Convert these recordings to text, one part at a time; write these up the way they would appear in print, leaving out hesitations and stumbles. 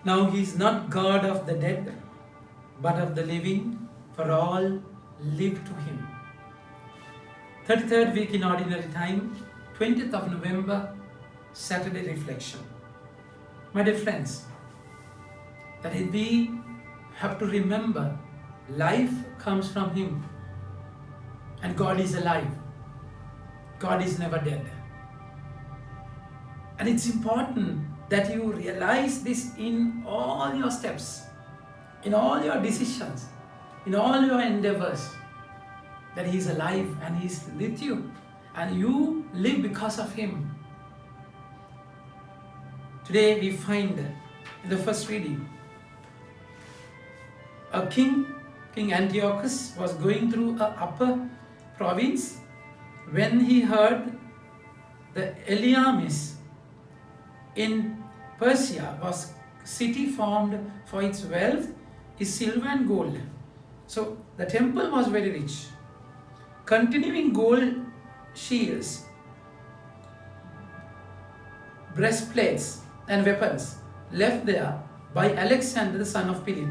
Now he is not God of the dead, but of the living, for all live to him. 33rd week in ordinary time, 20th of November, Saturday reflection. My dear friends, that we have to remember life comes from him and God is alive. God is never dead. And it's important that you realize this in all your steps, in all your decisions, in all your endeavors, that he is alive and he is with you and you live because of him. Today we find in the first reading, a king, King Antiochus, was going through a upper province when he heard the Eliamis in Persia was city formed for its wealth is silver and gold. So the temple was very rich. Continuing gold shields, breastplates and weapons left there by Alexander the son of Philip,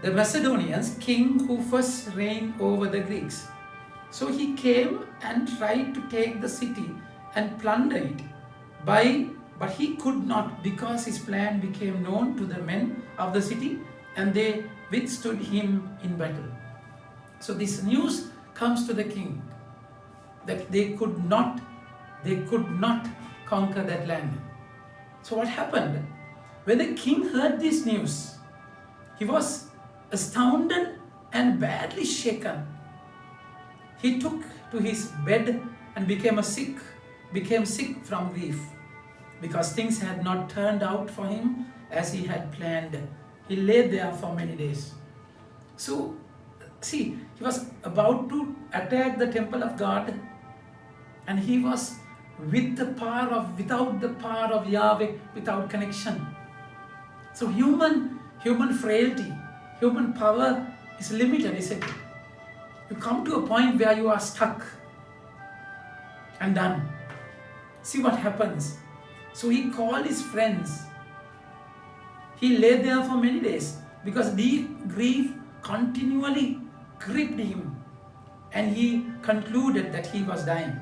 the Macedonians king who first reigned over the Greeks. So he came and tried to take the city and plunder it, but he could not, because his plan became known to the men of the city and they withstood him in battle. So this news comes to the king that they could not conquer that land. So what happened? When the king heard this news, he was astounded and badly shaken. He took to his bed and became sick from grief, because things had not turned out for him as he had planned. He lay there for many days. So, see, he was about to attack the temple of God, and he was without the power of Yahweh, without connection. So human frailty, human power is limited, isn't it? You come to a point where you are stuck and done. See what happens. So he called his friends. He lay there for many days because deep grief continually gripped him, and he concluded that he was dying.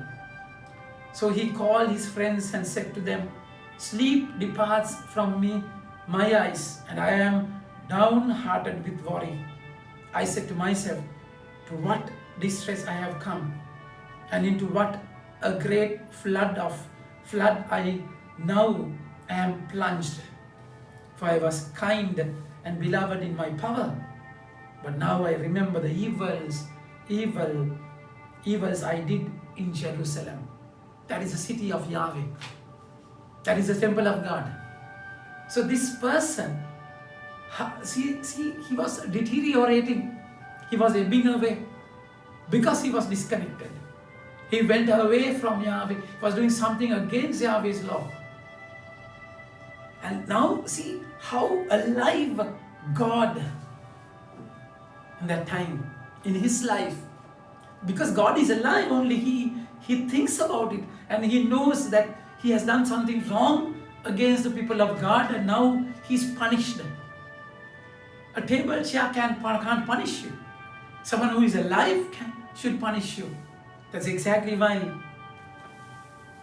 So he called his friends and said to them, "Sleep departs from me, my eyes, and I am downhearted with worry. I said to myself, to what distress I have come, and into what a great flood I now am plunged. For I was kind and beloved in my power, but now I remember the evils I did in Jerusalem." That is the city of Yahweh. That is the temple of God. So this person, see, he was deteriorating. He was ebbing away because he was disconnected. He went away from Yahweh. He was doing something against Yahweh's law. And now see how alive God in that time, in his life. Because God is alive, only he thinks about it, and he knows that he has done something wrong against the people of God, and now he's punished. A table chair can't punish you. Someone who is alive should punish you. That's exactly why.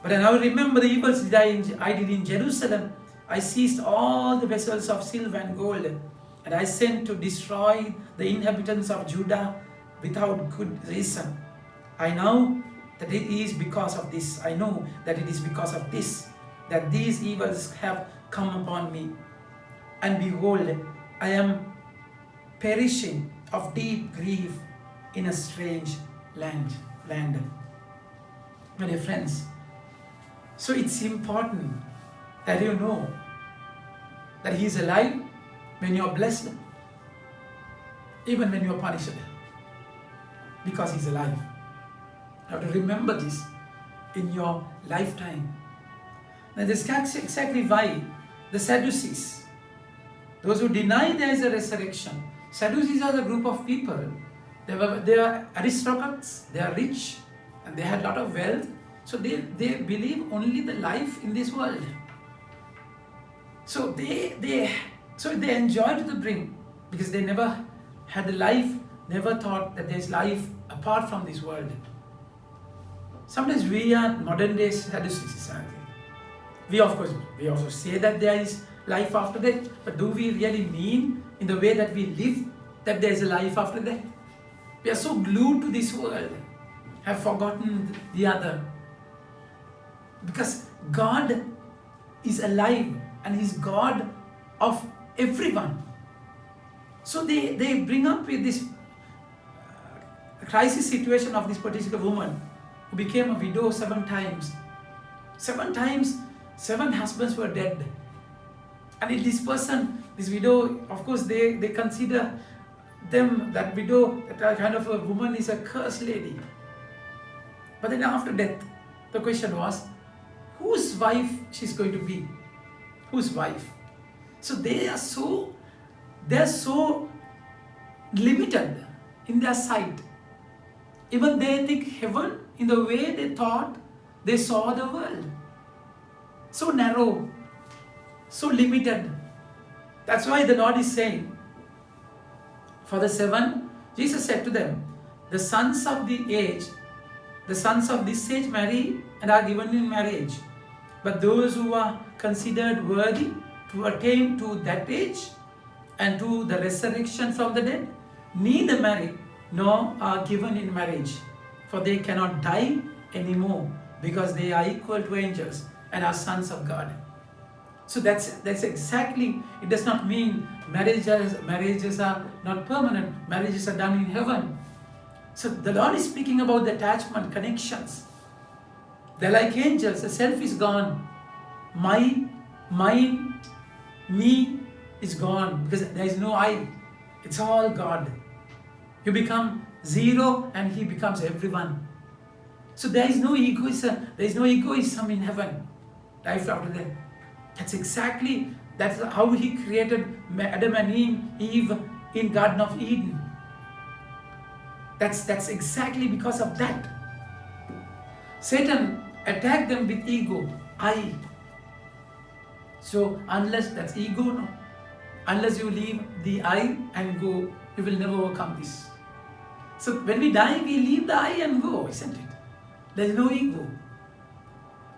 But I now remember the evils that I did in Jerusalem. I seized all the vessels of silver and gold, and I sent to destroy the inhabitants of Judah without good reason. I know that it is because of this. I know that it is because of this that these evils have come upon me. And behold, I am perishing of deep grief in a strange land. My dear friends, so it's important that you know that he is alive when you are blessed, even when you are punished, because he is alive. You have to remember this in your lifetime. Now this is exactly why the Sadducees, those who deny there is a resurrection, Sadducees are the group of people. They are aristocrats, they are rich, and they had a lot of wealth. So they believe only the life in this world. So they enjoyed the brink because they never had the life, never thought that there's life apart from this world. Sometimes we are modern day Sadducees. We also say that there is life after death, but do we really mean in the way that we live that there is a life after death? We are so glued to this world, have forgotten the other. Because God is alive and He's God of everyone. So they bring up with this crisis situation of this particular woman who became a widow 7 times. 7 times, 7 husbands were dead. And in this person, this widow, of course, they consider that widow, that kind of a woman is a cursed lady. But then after death, the question was, whose wife she's going to be? Whose wife? So they are so limited in their sight. Even they think heaven in the way they thought they saw the world. So narrow, so limited. That's why the Lord is saying, for the 7, Jesus said to them, the sons of the age, the sons of this age marry and are given in marriage. But those who are considered worthy to attain to that age and to the resurrection from the dead, neither marry nor are given in marriage, for they cannot die anymore, because they are equal to angels and are sons of God. So that's exactly, it does not mean marriages are not permanent, marriages are done in heaven. So the Lord is speaking about the attachment, connections. They're like angels, the self is gone. My, mine, me is gone because there is no I. It's all God. You become zero and He becomes everyone. So there is no egoism. There is no egoism in heaven. Life after death. That's how He created Adam and Eve in Garden of Eden. That's exactly because of that. Satan attacked them with ego, I. So unless that's ego, no. Unless you leave the I and go, you will never overcome this. So when we die, we leave the I and go, isn't it? There is no ego.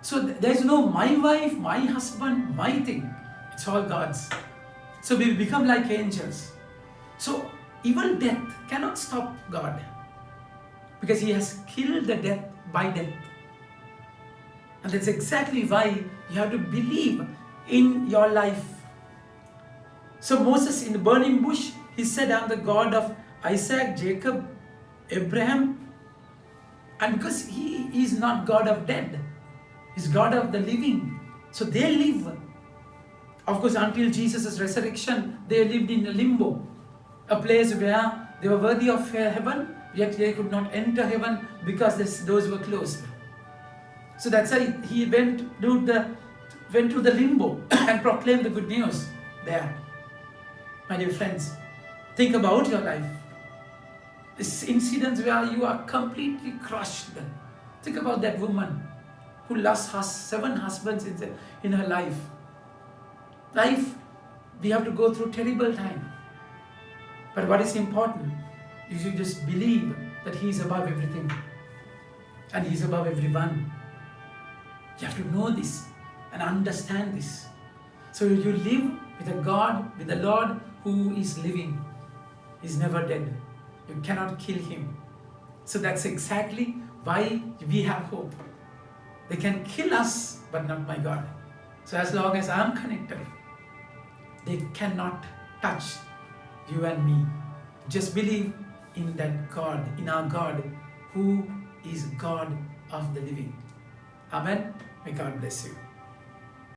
So there is no my wife, my husband, my thing. It's all God's. So we become like angels. So even death cannot stop God, because He has killed the death by death. And that's exactly why you have to believe in your life. So Moses in the burning bush, he said, I'm the God of Isaac, Jacob, Abraham. And because He is not God of dead, He's God of the living. So they live. Of course, until Jesus' resurrection, they lived in a limbo, a place where they were worthy of heaven, yet they could not enter heaven because the doors were closed. So that's why He went to the limbo and proclaimed the good news there. My dear friends, think about your life. This incidents where you are completely crushed. Think about that woman who lost 7 husbands in her life. We have to go through terrible time. But what is important is you just believe that He is above everything and He is above everyone. You have to know this and understand this. So you live with a God, with the Lord who is living. He's never dead. You cannot kill Him. So that's exactly why we have hope. They can kill us, but not my God. So as long as I'm connected, they cannot touch you and me. Just believe in that God, in our God, who is God of the living. Amen. May God bless you.